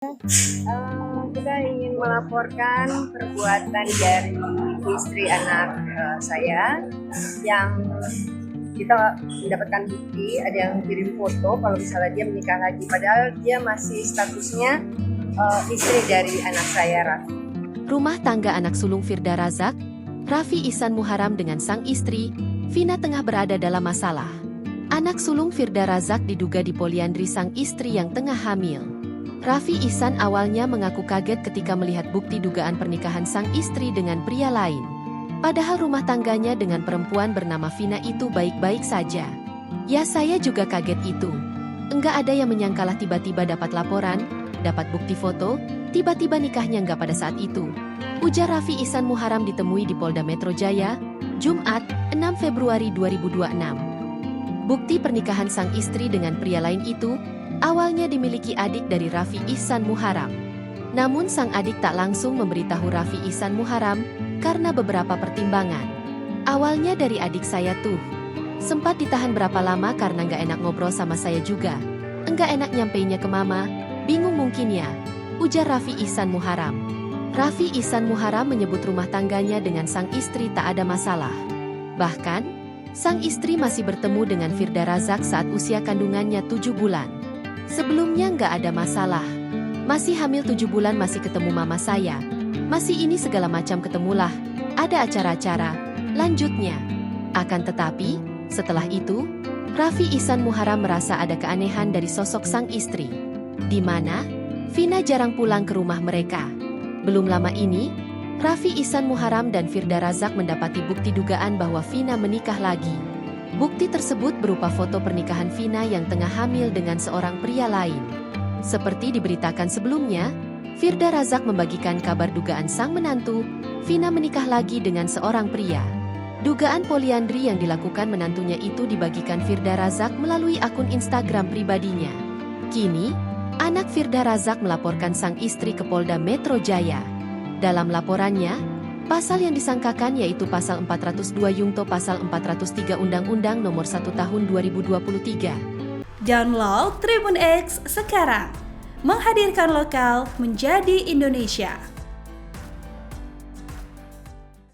Kita ingin melaporkan perbuatan dari istri anak saya yang kita mendapatkan bukti, ada yang kirim foto kalau misalnya dia menikah lagi, padahal dia masih statusnya istri dari anak saya, Raffi. Rumah tangga anak sulung Firda Razak, Raffi Ihsan Muharam dengan sang istri, Vina tengah berada dalam masalah. Anak sulung Firda Razak diduga dipoliandri sang istri yang tengah hamil. Raffi Ihsan awalnya mengaku kaget ketika melihat bukti dugaan pernikahan sang istri dengan pria lain. Padahal rumah tangganya dengan perempuan bernama Vina itu baik-baik saja. Ya, saya juga kaget itu. Enggak ada yang menyangkalah tiba-tiba dapat laporan, dapat bukti foto, tiba-tiba nikahnya enggak pada saat itu. Ujar Raffi Ihsan Muharam ditemui di Polda Metro Jaya, Jumat, 6 Februari 2026. Bukti pernikahan sang istri dengan pria lain itu awalnya dimiliki adik dari Raffi Ihsan Muharam. Namun sang adik tak langsung memberitahu Raffi Ihsan Muharam karena beberapa pertimbangan. Awalnya dari adik saya tuh. Sempat ditahan berapa lama karena nggak enak ngobrol sama saya juga. Enggak enak nyampeinnya ke mama, bingung mungkin ya, ujar Raffi Ihsan Muharam. Raffi Ihsan Muharam menyebut rumah tangganya dengan sang istri tak ada masalah. Bahkan, sang istri masih bertemu dengan Firda Razak saat usia kandungannya 7 bulan. Sebelumnya nggak ada masalah. Masih hamil 7 bulan masih ketemu mama saya. Masih ini segala macam ketemulah. Ada acara-acara. Lanjutnya. Akan tetapi, setelah itu, Raffi Ihsan Muharam merasa ada keanehan dari sosok sang istri. Di mana Vina jarang pulang ke rumah mereka. Belum lama ini, Raffi Ihsan Muharam dan Firda Razak mendapati bukti dugaan bahwa Vina menikah lagi. Bukti tersebut berupa foto pernikahan Vina yang tengah hamil dengan seorang pria lain. Seperti diberitakan sebelumnya, Firda Razak membagikan kabar dugaan sang menantu, Vina menikah lagi dengan seorang pria. Dugaan poliandri yang dilakukan menantunya itu dibagikan Firda Razak melalui akun Instagram pribadinya. Kini, anak Firda Razak melaporkan sang istri ke Polda Metro Jaya. Dalam laporannya, pasal yang disangkakan yaitu pasal 402 Yungto pasal 403 Undang-Undang Nomor 1 Tahun 2023. Download Tribun X sekarang. Menghadirkan lokal menjadi Indonesia.